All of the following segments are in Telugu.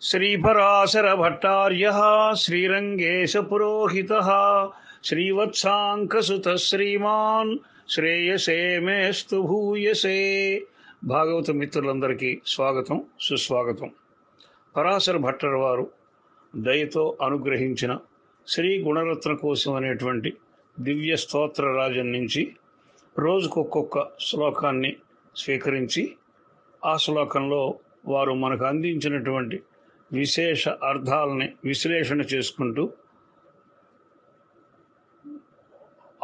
श्रीपराशर भट्टार्यः श्रीरङ्गेशपुरोहितः श्रीवत्साङ्कसुतः श्रीमान् శ్రేయసే మేస్తు భూయసే. భాగవత మిత్రులందరికీ స్వాగతం, సుస్వాగతం. పరాశర భట్టర్ వారు దయతో అనుగ్రహించిన శ్రీ గుణరత్న కోశం అనేటువంటి దివ్య స్తోత్ర రాజం నుంచి రోజుకొక్కొక్క శ్లోకాన్ని స్వీకరించి ఆ శ్లోకంలో వారు మనకు అందించినటువంటి విశేష అర్థాలని విశ్లేషణ చేసుకుంటూ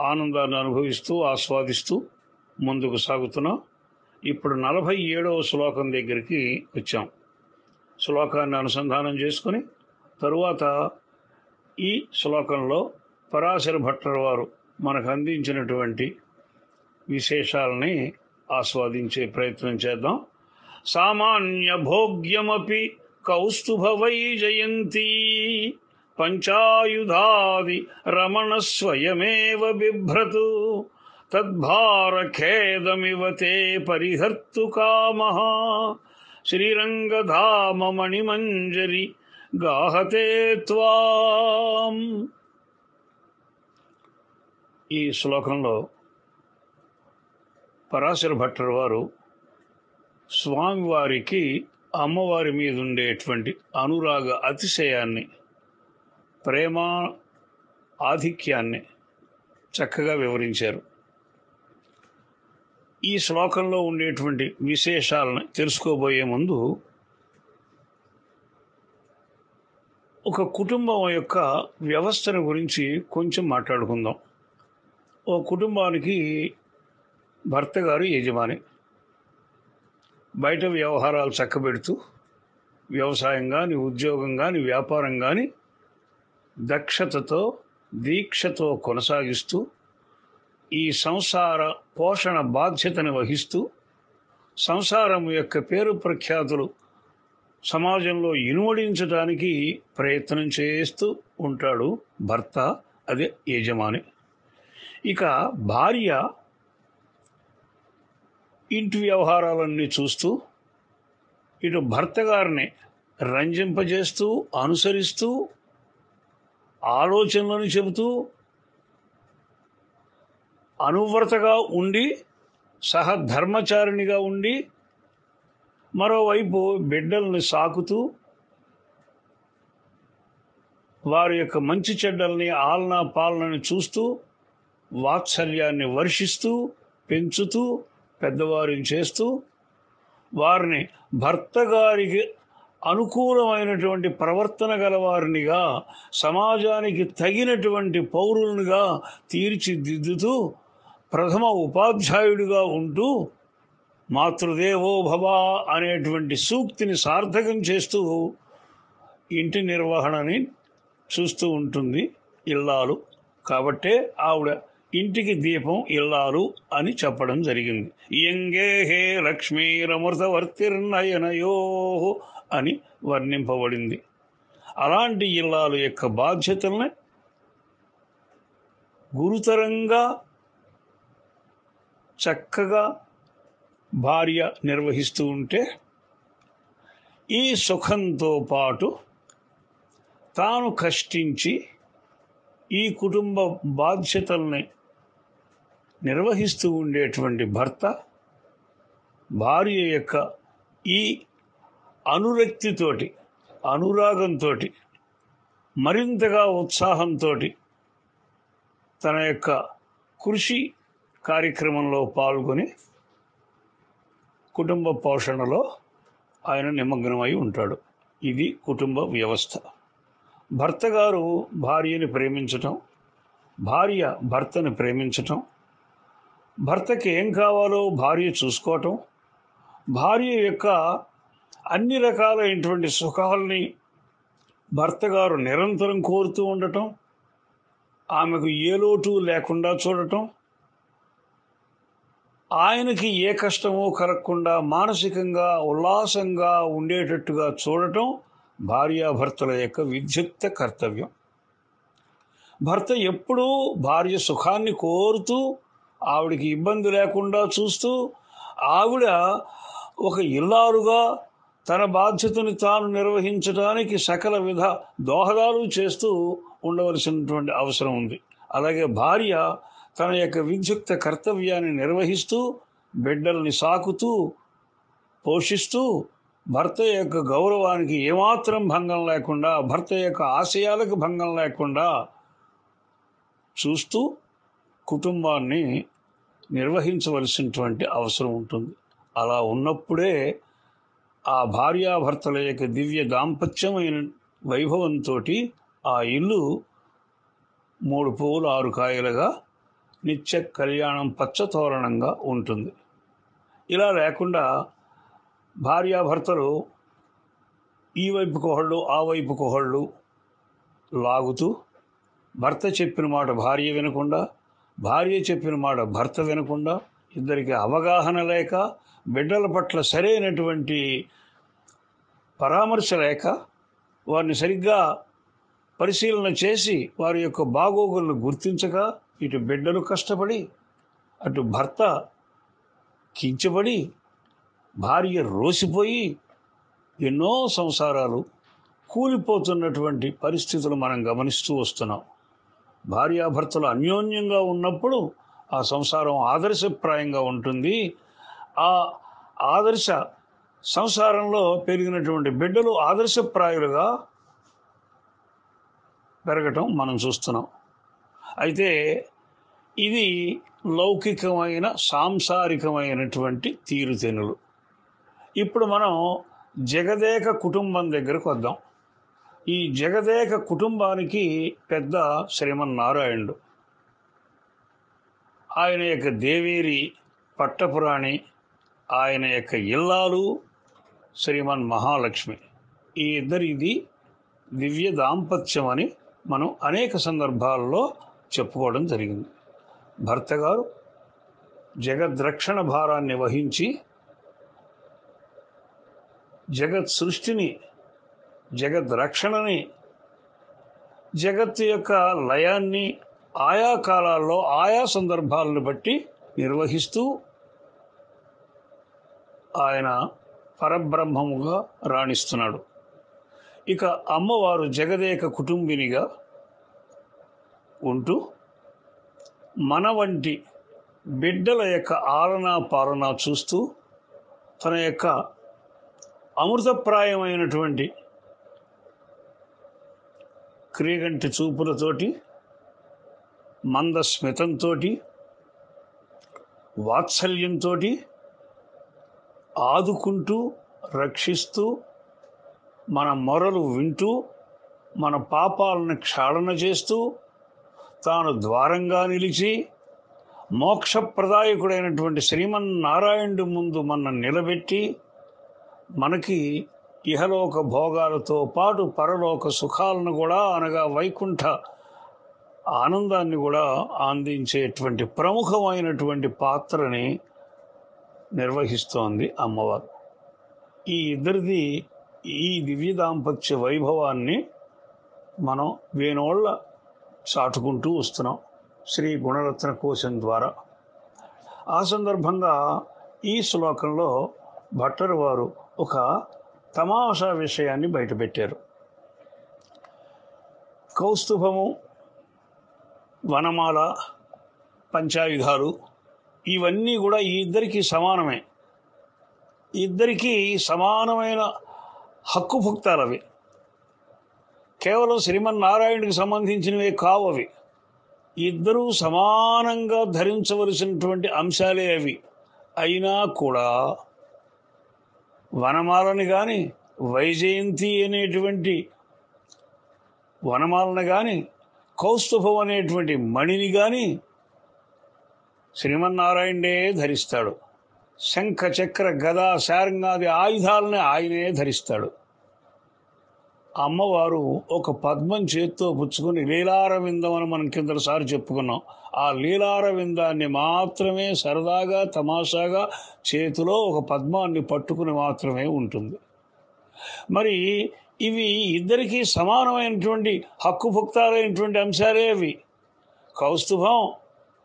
ఆనందాన్ని అనుభవిస్తూ ఆస్వాదిస్తూ ముందుకు సాగుతున్నాం. ఇప్పుడు 47వ శ్లోకం దగ్గరికి వచ్చాం. శ్లోకాన్ని అనుసంధానం చేసుకుని తరువాత ఈ శ్లోకంలో పరాశర భట్టర్ వారు మనకు అందించినటువంటి విశేషాలని ఆస్వాదించే ప్రయత్నం చేద్దాం. సామాన్య భోగ్యమపి కౌస్తుభ వైజయంతి పంచాయుధాది రమణ స్వయమేవ బిభ్రతు తద్భారఖేదమివ తే పరిహర్తు కామః శ్రీరంగధామ మణిమంజరి గాహతే త్వాం. ఈ శ్లోకంలో పరాశర భట్టర్ వారు స్వామివారికి అమ్మవారి మీద ఉండేటువంటి అనురాగ అతిశయాన్ని, ప్రేమ ఆధిక్యాన్ని చక్కగా వివరించారు. ఈ శ్లోకంలో ఉండేటువంటి విశేషాలను తెలుసుకోబోయే ముందు ఒక కుటుంబం యొక్క వ్యవస్థను గురించి కొంచెం మాట్లాడుకుందాం. ఓ కుటుంబానికి భర్త గారు యజమాని, బయట వ్యవహారాలు చక్కబెడుతూ వ్యవసాయం కానీ, ఉద్యోగం కానీ, వ్యాపారం కానీ దక్షతతో దీక్షతో కొనసాగిస్తూ ఈ సంసార పోషణ బాధ్యతను వహిస్తూ సంసారం యొక్క పేరు ప్రఖ్యాతులు సమాజంలో ఇనుమడించడానికి ప్రయత్నం చేస్తూ ఉంటాడు భర్త, అదే యజమాని. ఇక భార్య ఇంటి వ్యవహారాలన్నీ చూస్తూ ఇటు భర్త గారిని రంజింపజేస్తూ అనుసరిస్తూ ఆలోచనలను చెబుతూ అనువ్రతగా ఉండి సహధర్మచారిణిగా ఉండి మరోవైపు బిడ్డల్ని సాకుతూ వారి యొక్క మంచి చెడ్డల్ని ఆలనా పాలనని చూస్తూ వాత్సల్యాన్ని వర్షిస్తూ పెంచుతూ పెద్దవారిని చేస్తూ వారిని భర్త గారికి అనుకూలమైనటువంటి ప్రవర్తన గలవారినిగా, సమాజానికి తగినటువంటి పౌరులుగా తీర్చిదిద్దుతూ ప్రథమ ఉపాధ్యాయుడిగా ఉంటూ మాతృదేవో భవ అనేటువంటి సూక్తిని సార్థకం చేస్తూ ఇంటి నిర్వహణని చూస్తూ ఉంటుంది ఇల్లాలు. కాబట్టే ఆవిడ ఇంటికి దీపం ఇల్లాలు అని చెప్పడం జరిగింది. యంగే హే లక్ష్మీరమృతవర్తిర్నయనయో అని వర్ణింపబడింది. అలాంటి ఇల్లాలు యొక్క బాధ్యతల్ని గురుతరంగా చక్కగా భార్య నిర్వహిస్తూ ఉంటే ఈ సుఖంతో పాటు తాను కష్టించి ఈ కుటుంబ బాధ్యతల్ని నిర్వహిస్తూ ఉండేటువంటి భర్త భార్య యొక్క ఈ అనురక్తితోటి, అనురాగంతో, మరింతగా ఉత్సాహంతో తన యొక్క కృషి కార్యక్రమంలో పాల్గొని కుటుంబ పోషణలో ఆయన నిమగ్నమై ఉంటాడు. ఇది కుటుంబ వ్యవస్థ. భర్త గారు భార్యని ప్రేమించటం, భార్య భర్తని ప్రేమించటం, భర్తకి ఏం కావాలో భార్య చూసుకోవటం, భార్య యొక్క అన్ని రకాలైనటువంటి సుఖాలని భర్త గారు నిరంతరం కోరుతూ ఉండటం, ఆమెకు ఏ లోటు లేకుండా చూడటం, ఆయనకి ఏ కష్టమో కలగకుండా మానసికంగా ఉల్లాసంగా ఉండేటట్టుగా చూడటం భార్యాభర్తల యొక్క విద్యుక్త కర్తవ్యం. భర్త ఎప్పుడూ భార్య సుఖాన్ని కోరుతూ ఆవిడికి ఇబ్బంది లేకుండా చూస్తూ ఆవిడ ఒక ఇల్లాలుగా తన బాధ్యతను తాను నిర్వహించడానికి సకల విధ దోహదాలు చేస్తూ ఉండవలసినటువంటి అవసరం ఉంది. అలాగే భార్య తన యొక్క విద్యుక్త కర్తవ్యాన్ని నిర్వహిస్తూ బిడ్డల్ని సాకుతూ పోషిస్తూ భర్త యొక్క గౌరవానికి ఏమాత్రం భంగం లేకుండా, భర్త యొక్క ఆశయాలకు భంగం లేకుండా చూస్తూ కుటుంబాన్ని నిర్వహించవలసినటువంటి అవసరం ఉంటుంది. అలా ఉన్నప్పుడే ఆ భార్యాభర్తల యొక్క దివ్య దాంపత్యమైన వైభవంతో ఆ ఇల్లు 3 పువ్వులు 6 కాయలుగా నిత్య కళ్యాణం పచ్చతోరణంగా ఉంటుంది. ఇలా లేకుండా భార్యాభర్తలు ఈ వైపుకు ఒకళ్ళు ఆ వైపుకు ఒకళ్ళు లాగుతూ భర్త చెప్పిన మాట భార్య వినకుండా, భార్య చెప్పిన మాట భర్త వినకుండా, ఇద్దరికి అవగాహన లేక, బిడ్డల పట్ల సరైనటువంటి పరామర్శ లేక, వారిని సరిగ్గా పరిశీలన చేసి వారి యొక్క బాగోగులను గుర్తించక, ఇటు బిడ్డలు కష్టపడి అటు భర్త కించబడి భార్య రోసిపోయి ఎన్నో సంసారాలు కూలిపోతున్నటువంటి పరిస్థితులు మనం గమనిస్తూ వస్తున్నాం. భార్యాభర్తలు అన్యోన్యంగా ఉన్నప్పుడు ఆ సంసారం ఆదర్శప్రాయంగా ఉంటుంది. ఆ ఆదర్శ సంసారంలో పెరిగినటువంటి బిడ్డలు ఆదర్శప్రాయులుగా పెరగటం మనం చూస్తున్నాం. అయితే ఇది లౌకికమైన సాంసారికమైనటువంటి తీరుతెన్నులు. ఇప్పుడు మనం జగదేక కుటుంబం దగ్గరకు వద్దాం. ఈ జగదేక కుటుంబానికి పెద్ద శ్రీమన్నారాయణుడు. ఆయన యొక్క దేవేరి పట్టపురాణి, ఆయన యొక్క ఇల్లాలు శ్రీమన్ మహాలక్ష్మి. ఈ ఇద్దరిది దివ్య దాంపత్యం అని మనం అనేక సందర్భాల్లో చెప్పుకోవడం జరిగింది. భర్త గారు జగద్రక్షణ భారాన్ని వహించి జగత్ సృష్టిని, జగద్రక్షణని, జగత్తు యొక్క లయాన్ని ఆయా కాలాల్లో ఆయా సందర్భాలను బట్టి నిర్వహిస్తూ ఆయన పరబ్రహ్మముగా రాణిస్తున్నాడు. ఇక అమ్మవారు జగదేక కుటుంబినిగా ఉంటూ మన వంటి బిడ్డల యొక్క ఆలనా పాలన చూస్తూ తన యొక్క అమృతప్రాయమైనటువంటి క్రీగంటి చూపులతోటి, మందస్మితంతో, వాత్సల్యంతో ఆదుకుంటూ రక్షిస్తూ మన మొరలు వింటూ మన పాపాలను క్షాళన చేస్తూ తాను ద్వారంగా నిలిచి మోక్షప్రదాయకుడైనటువంటి శ్రీమన్నారాయణుడి ముందు మన నిలబెట్టి మనకి ఇహలోక భోగాలతో పాటు పరలోక సుఖాలను కూడా, అనగా వైకుంఠ ఆనందాన్ని కూడా అందించేటువంటి ప్రముఖమైనటువంటి పాత్రని నిర్వహిస్తోంది అమ్మవారు. ఈ ఇద్దరిది ఈ దివ్య దాంపత్య వైభవాన్ని మనం వేణోళ్ళ చాటుకుంటూ వస్తున్నాం శ్రీ గుణరత్న కోశం ద్వారా. ఆ సందర్భంగా ఈ శ్లోకంలో భట్టరు వారు ఒక తమాషా విషయాన్ని బయటపెట్టారు. కౌస్తుభము, వనమాల, పంచాయుధాలు ఇవన్నీ కూడా ఈ ఇద్దరికీ సమానమే. ఇద్దరికీ సమానమైన హక్కు భుక్తాలవి. కేవలం శ్రీమన్నారాయణుడికి సంబంధించినవే కావు అవి. ఇద్దరూ సమానంగా ధరించవలసినటువంటి అంశాలే అవి. అయినా కూడా వనమాలని కానీ, వైజయంతి అనేటువంటి వనమాలను కానీ, కౌస్తుభం అనేటువంటి మణిని కానీ శ్రీమన్నారాయణుడే ధరిస్తాడు. శంఖ చక్ర గద శార్ంగాది ఆయుధాలని ఆయనే ధరిస్తాడు. అమ్మవారు ఒక పద్మం చేత్తో పుచ్చుకొని లీలారవిందం అని మనం కిందసారి చెప్పుకున్నాం. ఆ లీలారవిందాన్ని మాత్రమే సరదాగా తమాషాగా చేతిలో ఒక పద్మాన్ని పట్టుకుని మాత్రమే ఉంటుంది. మరి ఇవి ఇద్దరికీ సమానమైనటువంటి హక్కుభుక్తాలైనటువంటి అంశాలే అవి. కౌస్తుభం,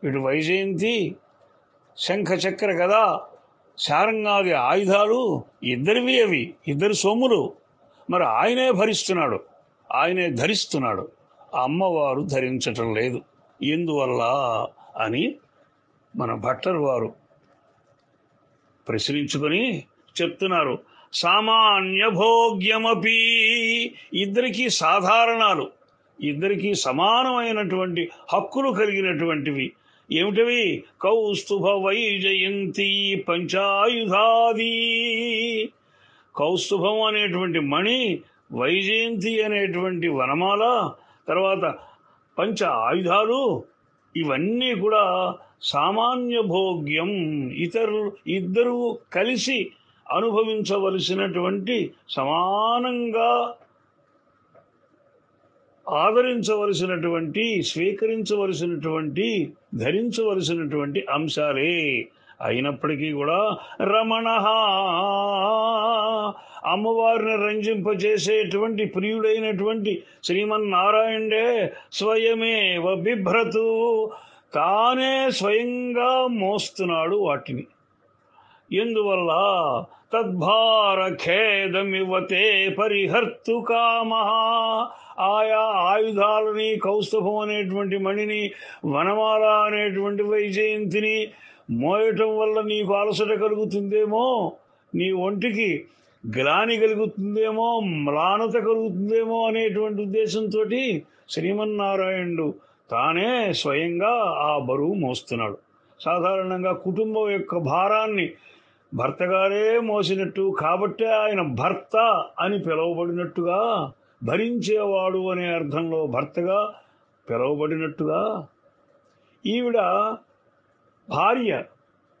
ఇటు వైజయంతి, శంఖ చక్ర గద శారంగాది ఆయుధాలు ఇద్దరివి, అవి ఇద్దరు సొమ్ములు. మరి ఆయనే భరిస్తున్నాడు, ఆయనే ధరిస్తున్నాడు, అమ్మవారు ధరించటం లేదు. ఎందువల్ల అని మన భట్టర్ వారు ప్రశ్నించుకొని చెప్తున్నారు. సామాన్య భోగ్యమపి, ఇద్దరికీ సాధారణాలు, ఇద్దరికీ సమానమైనటువంటి హక్కులు కలిగినటువంటివి. ఏమిటవి? కౌస్తుభ వైజయంతి పంచాయుధాది. కౌస్తుభం అనేటువంటి మణి, వైజయంతి అనేటువంటి వనమాల, తర్వాత పంచ ఆయుధాలు, ఇవన్నీ కూడా సామాన్య భోగ్యం, ఇద్దరు కలిసి అనుభవించవలసినటువంటి, సమానంగా ఆదరించవలసినటువంటి, స్వీకరించవలసినటువంటి, ధరించవలసినటువంటి అంశాలే. అయినప్పటికీ కూడా రమణ, అమ్మవారిని రంజింపజేసేటువంటి ప్రియుడైనటువంటి శ్రీమన్నారాయణుడే స్వయమేవ బిభ్రతు, తానే స్వయంగా మోస్తున్నాడు వాటిని. ఎందువల్ల? తద్భార ఖేదమివతే పరిహర్తు కామః, ఆయా ఆయుధాలని, కౌస్తుభం అనేటువంటి మణిని, వనమాల అనేటువంటి వైజయంతిని మోయటం వల్ల నీకు అలసట కలుగుతుందేమో, నీ ఒంటికి గ్లాని కలుగుతుందేమో, మ్లానత కలుగుతుందేమో అనేటువంటి ఉద్దేశంతో శ్రీమన్నారాయణుడు తానే స్వయంగా ఆ బరువు మోస్తున్నాడు. సాధారణంగా కుటుంబం యొక్క భారాన్ని భర్తగారే మోసినట్టు, కాబట్టే ఆయన భర్త అని పిలువబడినట్టుగా, భరించేవాడు అనే అర్థంలో భర్తగా పిలువబడినట్టుగా, ఈవిడ భార్య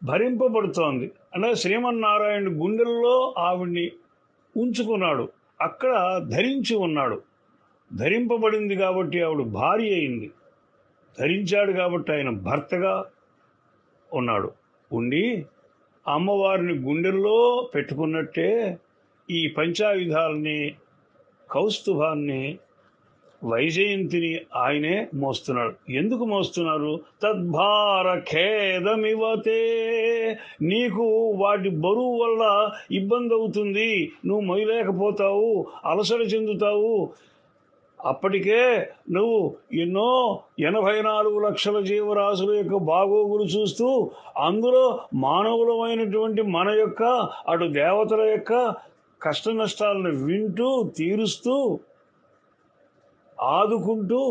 భరింపబడుతోంది. అంటే శ్రీమన్నారాయణుడి గుండెల్లో ఆవిడ్ని ఉంచుకున్నాడు, అక్కడ ధరించి ఉన్నాడు. ధరింపబడింది కాబట్టి ఆవిడ భార్య అయింది, ధరించాడు కాబట్టి ఆయన భర్తగా ఉన్నాడు. ఉండి అమ్మవారిని గుండెల్లో పెట్టుకున్నట్టే ఈ పంచాయుధాలని, కౌస్తుభాన్ని, వైజయంతిని ఆయనే మోస్తున్నాడు. ఎందుకు మోస్తున్నారు? తద్భార ఖేదమివతే, నీకు వాటి బరువు వల్ల ఇబ్బంది అవుతుంది, నువ్వు మొయ్యలేకపోతావు, అలసట చెందుతావు. అప్పటికే నువ్వు ఎన్నో 84 లక్షల జీవరాశుల యొక్క బాగోగులు చూస్తూ, అందులో మానవులమైనటువంటి మన యొక్క, అటు దేవతల యొక్క కష్ట నష్టాలను వింటూ, తీరుస్తూ, ఆదుకుంటూ,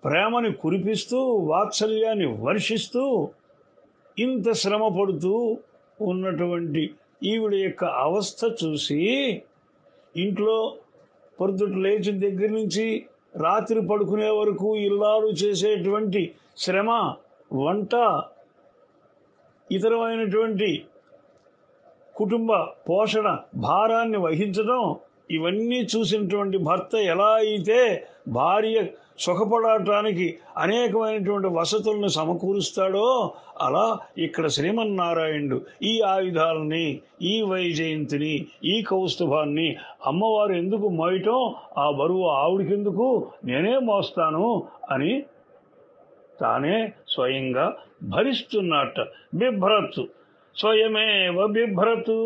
ప్రేమని కురిపిస్తూ, వాత్సల్యాన్ని వర్షిస్తూ, ఇంత శ్రమ పడుతూ ఉన్నటువంటి ఈవిడ యొక్క అవస్థ చూసి, ఇంట్లో పొద్దుట లేచిన దగ్గర నుంచి రాత్రి పడుకునే వరకు ఇల్లాలు చేసేటువంటి శ్రమ, వంట, ఇతరమైనటువంటి కుటుంబ పోషణ భారాన్ని వహించడం, ఇవన్నీ చూసినటువంటి భర్త ఎలా అయితే భార్య సుఖపడటానికి అనేకమైనటువంటి వసతులను సమకూరుస్తాడో, అలా ఇక్కడ శ్రీమన్నారాయణుడు ఈ ఆయుధాలని, ఈ వైజయంతిని, ఈ కౌస్తుభాన్ని అమ్మవారు ఎందుకు మోయటం, ఆ బరువు ఆవిడికెందుకు, నేనే మోస్తాను అని తానే స్వయంగా భరిస్తున్నట్ట. బిభ్రతు, స్వయమేవ బిభ్రతు,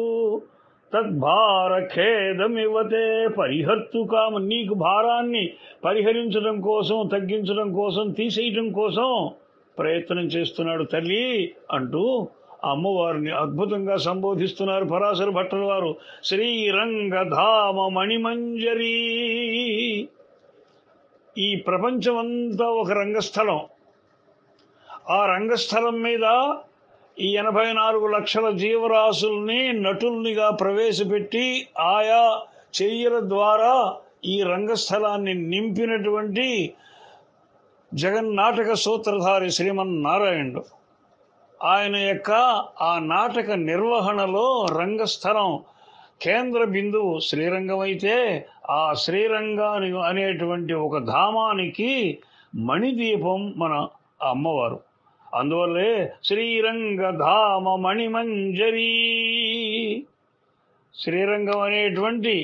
తద్భార ఖేదమివతే పరిహర్తు కామ, నీకు భారాన్ని పరిహరించడం కోసం, తగ్గించడం కోసం, తీసేయటం కోసం ప్రయత్నం చేస్తున్నాడు తల్లి అంటూ అమ్మవారిని అద్భుతంగా సంబోధిస్తున్నారు పరాశర భట్టల వారు. శ్రీరంగధామ మణిమంజరి, ఈ ప్రపంచమంతా ఒక రంగస్థలం. ఆ రంగస్థలం మీద ఈ 84 లక్షల జీవరాశుల్ని నటుల్నిగా ప్రవేశపెట్టి, ఆయా చర్యల ద్వారా ఈ రంగస్థలాన్ని నింపినటువంటి జగన్నాటక సూత్రధారి శ్రీమన్నారాయణుడు. ఆయన యొక్క ఆ నాటక నిర్వహణలో రంగస్థలం కేంద్ర బిందువు శ్రీరంగం అయితే, ఆ శ్రీరంగాని అనేటువంటి ఒక ధామానికి మణిదీపం మన అమ్మవారు. అందువల్లే శ్రీరంగధామ మణిమంజరి. శ్రీరంగం అనేటువంటి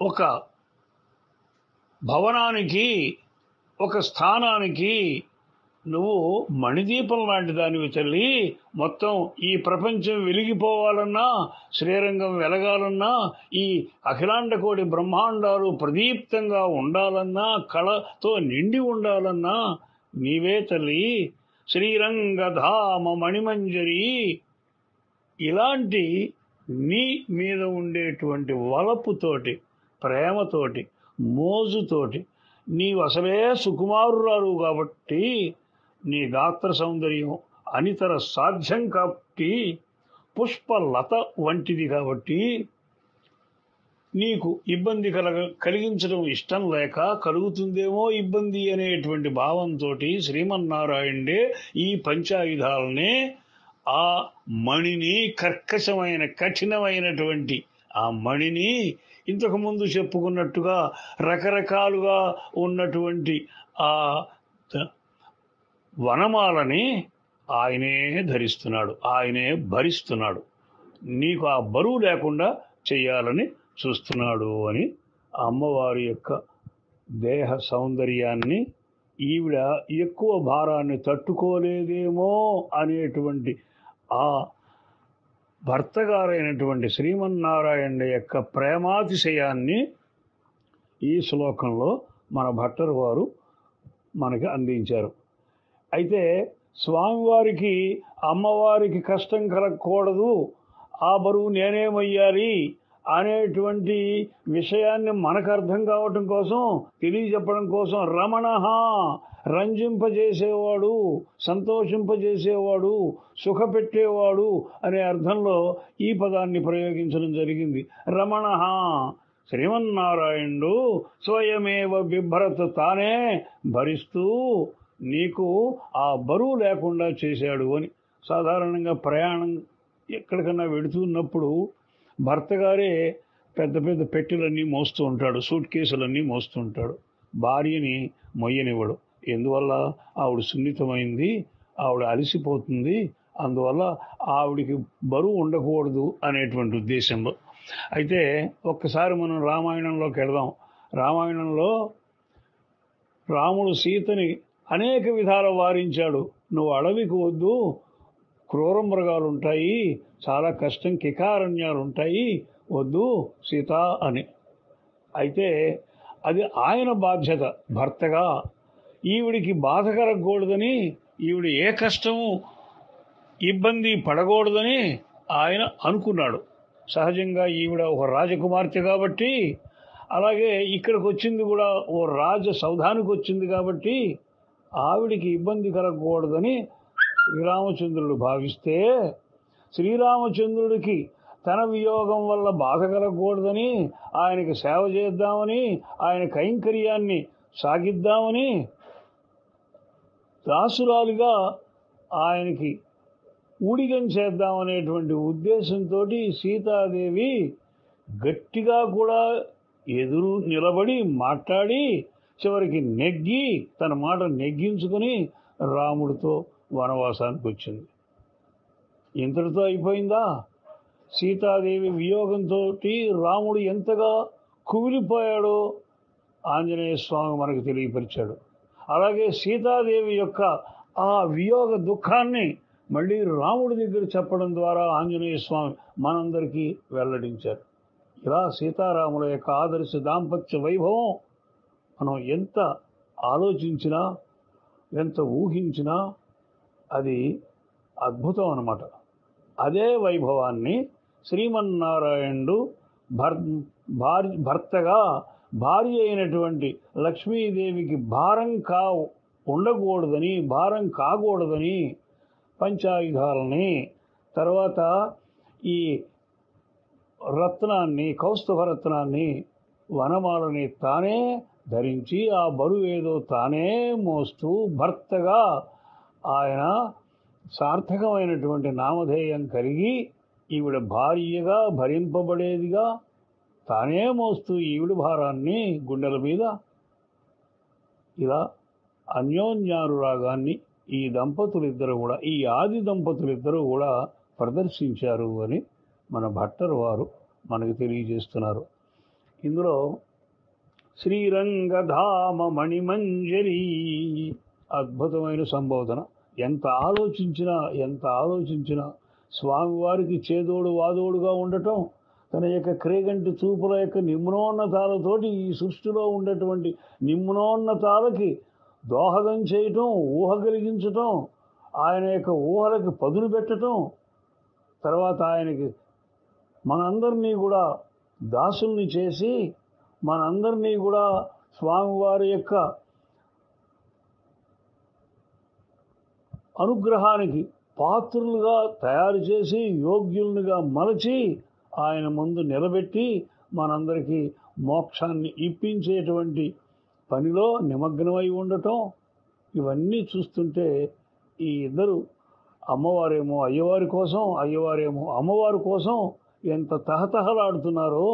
ఒక భవనానికి, ఒక స్థానానికి నువ్వు మణిదీపం లాంటి దానివి తల్లి. మొత్తం ఈ ప్రపంచం వెలిగిపోవాలన్నా, శ్రీరంగం వెలగాలన్నా, ఈ అఖిలాండ కోటి బ్రహ్మాండాలు ప్రదీప్తంగా ఉండాలన్నా, కళతో నిండి ఉండాలన్నా నీవే తల్లి. శ్రీరంగధామ మణిమంజరి. ఇలాంటి నీ మీద ఉండేటువంటి వలపుతోటి, ప్రేమతోటి, మోజుతోటి, నీవు అసలే సుకుమారురాలు కాబట్టి, నీ గాత్ర సౌందర్యం అనితర సాధ్యం కాబట్టి, పుష్పలత వంటిది కాబట్టి, నీకు ఇబ్బంది కలిగించడం ఇష్టం లేక కలుగుతుందేమో ఇబ్బంది అనేటువంటి భావంతో శ్రీమన్నారాయణుడే ఈ పంచాయుధాలనే, ఆ మణిని, కర్కశమైన కఠినమైనటువంటి ఆ మణిని, ఇంతకుముందు చెప్పుకున్నట్టుగా రకరకాలుగా ఉన్నటువంటి ఆ వనమాలని ఆయనే ధరిస్తున్నాడు, ఆయనే భరిస్తున్నాడు. నీకు ఆ బరువు లేకుండా చెయ్యాలని చూస్తున్నాడు అని అమ్మవారి యొక్క దేహ సౌందర్యాన్ని, ఈవిడ ఎక్కువ భారాన్ని తట్టుకోలేదేమో అనేటువంటి ఆ భర్తగారైనటువంటి శ్రీమన్నారాయణ యొక్క ప్రేమాతిశయాన్ని ఈ శ్లోకంలో మన భట్టర్ వారు మనకి అందించారు. అయితే స్వామివారికి, అమ్మవారికి కష్టం కలగకూడదు, ఆ బరువు నేనే మొయ్యాలి అనేటువంటి విషయాన్ని మనకు అర్థం కావటం కోసం, తెలియజెప్పడం కోసం రమణః, రంజింపజేసేవాడు, సంతోషింపజేసేవాడు, సుఖపెట్టేవాడు అనే అర్థంలో ఈ పదాన్ని ప్రయోగించడం జరిగింది. రమణః, శ్రీమన్నారాయణుడు స్వయమేవ బిభ్రత, తానే భరిస్తూ నీకు ఆ బరువు లేకుండా చేశాడు అని. సాధారణంగా ప్రయాణం ఎక్కడికన్నా వెడుతున్నప్పుడు భర్త గారే పెద్ద పెద్ద పెట్టెలన్నీ మోస్తూ ఉంటాడు, సూట్ కేసులన్నీ మోస్తూ ఉంటాడు. భార్యని మొయ్యనివ్వడు. ఎందువల్ల? ఆవిడ సున్నితమైంది, ఆవిడ అలసిపోతుంది, అందువల్ల ఆవిడికి బరువు ఉండకూడదు అనేటువంటి ఉద్దేశంలో. అయితే ఒక్కసారి మనం రామాయణంలోకి వెళదాం. రామాయణంలో రాముడు సీతని అనేక విధాల వారించాడు. నువ్వు అడవికి వద్దు, క్రూర మృగాలు ఉంటాయి, చాలా కష్టం, కికారణ్యాలు ఉంటాయి, వద్దు సీత అని. అయితే అది ఆయన బాధ్యత భర్తగా. ఈవిడికి బాధ కలగకూడదని, ఈవిడ ఏ కష్టము ఇబ్బంది పడకూడదని ఆయన అనుకున్నాడు. సహజంగా ఈవిడ ఒక రాజకుమార్తె కాబట్టి, అలాగే ఇక్కడికి వచ్చింది కూడా ఓ రాజ సౌధానికి వచ్చింది కాబట్టి ఆవిడికి ఇబ్బంది కలగకూడదని శ్రీరామచంద్రుడు భావిస్తే, శ్రీరామచంద్రుడికి తన వియోగం వల్ల బాధ కలగకూడదని, ఆయనకి సేవ చేద్దామని, ఆయన కైంకర్యాన్ని సాగిద్దామని, దాసురాలిగా ఆయనకి ఊడిగం చేద్దామనేటువంటి ఉద్దేశంతో సీతాదేవి గట్టిగా కూడా ఎదురు నిలబడి మాట్లాడి, చివరికి నెగ్గి, తన మాట నెగ్గించుకుని రాముడితో వనవాసానికి వచ్చింది. ఇంతటితో అయిపోయిందా? సీతాదేవి వియోగంతో రాముడు ఎంతగా కుమిలిపోయాడో ఆంజనేయ స్వామి మనకు తెలియపరిచాడు. అలాగే సీతాదేవి యొక్క ఆ వియోగ దుఃఖాన్ని మళ్ళీ రాముడి దగ్గర చెప్పడం ద్వారా ఆంజనేయ స్వామి మనందరికీ వెల్లడించారు. ఇలా సీతారాముల యొక్క ఆదర్శ దాంపత్య వైభవం మనం ఎంత ఆలోచించినా, ఎంత ఊహించినా అది అద్భుతం అన్నమాట. అదే వైభవాన్ని శ్రీమన్నారాయణుడు భర్తగా భార్య అయినటువంటి లక్ష్మీదేవికి భారం ఉండకూడదని, భారం కాకూడదని పంచాయుధాలని, తర్వాత ఈ రత్నాన్ని, కౌస్తుభరత్నాన్ని, వనమాలని తానే ధరించి ఆ బరువేదో తానే మోస్తూ భర్తగా ఆయన సార్థకమైనటువంటి నామధేయం కలిగి, ఈవిడ భార్యగా భరింపబడేదిగా తానే మోస్తూ ఈవిడ భారాన్ని గుండెల మీద, ఇలా అన్యోన్యానురాగాన్ని ఈ దంపతులిద్దరూ కూడా, ఈ ఆది దంపతులిద్దరూ కూడా ప్రదర్శించారు అని మన భట్టర్ వారు మనకు తెలియజేస్తున్నారు. ఇందులో శ్రీరంగధామ మణిమంజరి అద్భుతమైన సంబోధన. ఎంత ఆలోచించినా స్వామివారికి చేదోడు వాదోడుగా ఉండటం, తన యొక్క క్రేగంటి చూపుల యొక్క నిమ్నోన్నతాలతోటి ఈ సృష్టిలో ఉండేటువంటి నిమ్నోన్నతాలకి దోహదం చేయటం, ఊహ కలిగించటం, ఆయన యొక్క ఊహలకి పదును పెట్టటం, తర్వాత ఆయనకి మనందరినీ కూడా దాసుల్ని చేసి మనందరినీ కూడా స్వామివారి యొక్క అనుగ్రహానికి పాత్రులుగా తయారు చేసి యోగ్యులుగా మలచి ఆయన ముందు నిలబెట్టి మనందరికీ మోక్షాన్ని ఇప్పించేటువంటి పనిలో నిమగ్నమై ఉండటం, ఇవన్నీ చూస్తుంటే ఈ ఇద్దరు అమ్మవారేమో అయ్యవారి కోసం, అయ్యవారేమో అమ్మవారి కోసం ఎంత తహతహలాడుతున్నారో,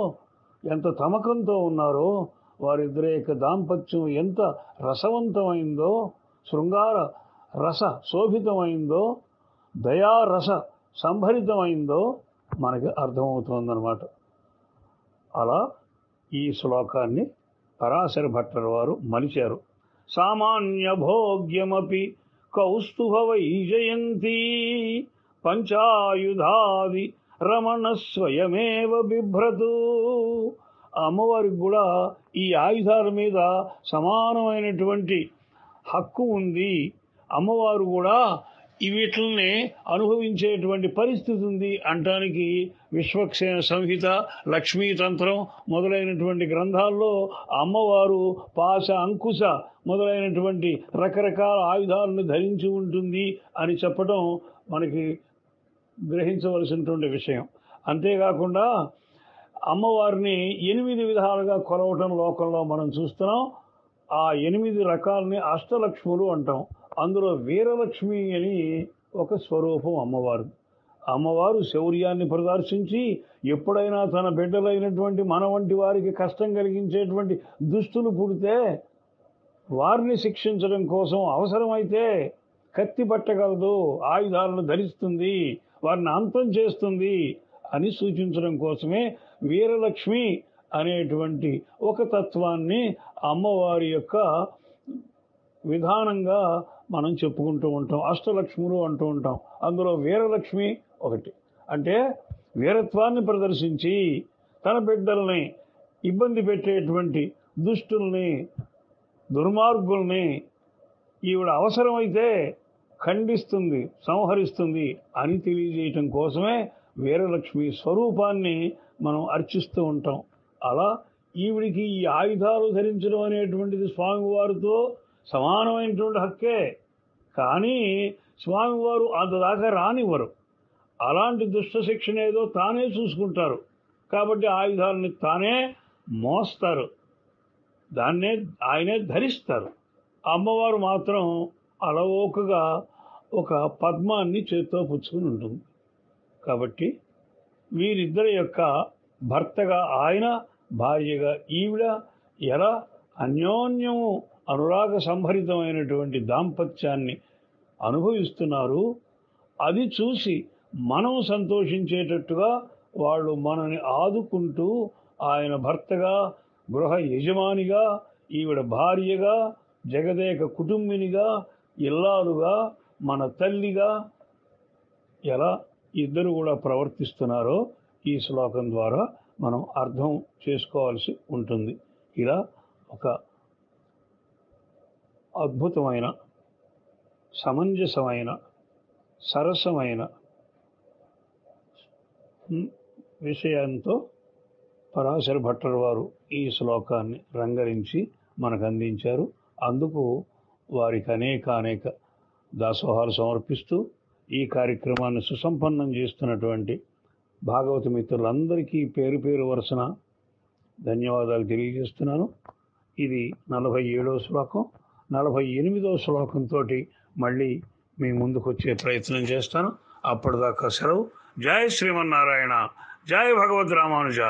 ఎంత తమకంతో ఉన్నారో, వారిద్దరి యొక్క దాంపత్యం ఎంత రసవంతమైందో, శృంగార రస శోభితమైందో, దయారస సంభరితమైందో మనకి అర్థమవుతోందన్నమాట. అలా ఈ శ్లోకాన్ని పరాశర భట్టర్ వారు మలిచారు. సామాన్య భోగ్యమపి కౌస్తుభ వైజయంతి పంచాయుధాది రమణ స్వయమేవ బిభ్రతు. అమ్మవారికి కూడా ఈ ఆయుధాల మీద సమానమైనటువంటి హక్కు ఉంది. అమ్మవారు కూడా వీటిల్ని అనుభవించేటువంటి పరిస్థితి ఉంది అంటానికి విశ్వక్సేన సంహిత, లక్ష్మీతంత్రం మొదలైనటువంటి గ్రంథాల్లో అమ్మవారు పాశ, అంకుశ మొదలైనటువంటి రకరకాల ఆయుధాలను ధరించి ఉంటుంది అని చెప్పడం మనకి గ్రహించవలసినటువంటి విషయం. అంతేకాకుండా అమ్మవారిని 8 విధాలుగా కొలవటం లోకంలో మనం చూస్తున్నాం. ఆ 8 రకాలని అష్టలక్ష్ములు అంటాం. అందులో వీరలక్ష్మి అని ఒక స్వరూపం అమ్మవారు. అమ్మవారు శౌర్యాన్ని ప్రదర్శించి ఎప్పుడైనా తన బిడ్డలైనటువంటి మన వంటి వారికి కష్టం కలిగించేటువంటి దుస్తులు పుడితే వారిని శిక్షించడం కోసం అవసరమైతే కత్తి పట్టగలదు, ఆయుధాలను ధరిస్తుంది, వారిని అంతం చేస్తుంది అని సూచించడం కోసమే వీరలక్ష్మి అనేటువంటి ఒక తత్వాన్ని అమ్మవారి యొక్క విధానంగా మనం చెప్పుకుంటూ ఉంటాం. అష్టలక్ష్ములు అంటూ ఉంటాం. అందులో వీరలక్ష్మి ఒకటి. అంటే వీరత్వాన్ని ప్రదర్శించి తన బిడ్డల్ని ఇబ్బంది పెట్టేటువంటి దుష్టుల్ని, దుర్మార్గుల్ని ఈవిడ అవసరమైతే ఖండిస్తుంది, సంహరిస్తుంది అని తెలియజేయటం కోసమే వీరలక్ష్మి స్వరూపాన్ని మనం అర్చిస్తూ ఉంటాం. అలా ఈవిడికి ఈ ఆయుధాలు ధరించడం అనేటువంటిది స్వామివారితో సమానమైనటువంటి హక్కే. కానీ స్వామివారు అంతదాకా రానివ్వరు. అలాంటి దుష్ట శిక్షణ ఏదో తానే చూసుకుంటారు. కాబట్టి ఆయుధాలని తానే మోస్తారు, దాన్నే ఆయనే ధరిస్తారు. అమ్మవారు మాత్రం అలవోకగా ఒక పద్మాన్ని చేత్తో పుచ్చుకుని ఉంటుంది. కాబట్టి వీరిద్దరి యొక్క భర్తగా ఆయన, భార్యగా ఈవిడ ఎలా అన్యోన్యము అనురాగ సంభరితమైనటువంటి దాంపత్యాన్ని అనుభవిస్తున్నారు. అది చూసి మనం సంతోషించేటట్టుగా వాళ్ళు మనని ఆదుకుంటూ ఆయన భర్తగా, గృహ యజమానిగా, ఈవిడ భార్యగా, జగదేక కుటుంబినిగా, ఇల్లాలుగా, మన తల్లిగా ఎలా ఇద్దరు కూడా ప్రవర్తిస్తున్నారో ఈ శ్లోకం ద్వారా మనం అర్థం చేసుకోవాల్సి ఉంటుంది. ఇలా ఒక అద్భుతమైన, సమంజసమైన, సరసమైన విషయంతో పరాశర భట్టర్ వారు ఈ శ్లోకాన్ని రంగరించి మనకు అందించారు. అందుకు వారికి అనేక దాసోహాలు సమర్పిస్తూ ఈ కార్యక్రమాన్ని సుసంపన్నం చేస్తున్నటువంటి భాగవత మిత్రులందరికీ పేరు పేరు వరుసన ధన్యవాదాలు తెలియజేస్తున్నాను. ఇది 47వ శ్లోకం. 48వ శ్లోకంతో మళ్ళీ మీ ముందుకు వచ్చే ప్రయత్నం చేస్తాను. అప్పటిదాకా సెలవు. జై శ్రీమన్నారాయణ. జై భగవద్ రామానుజ.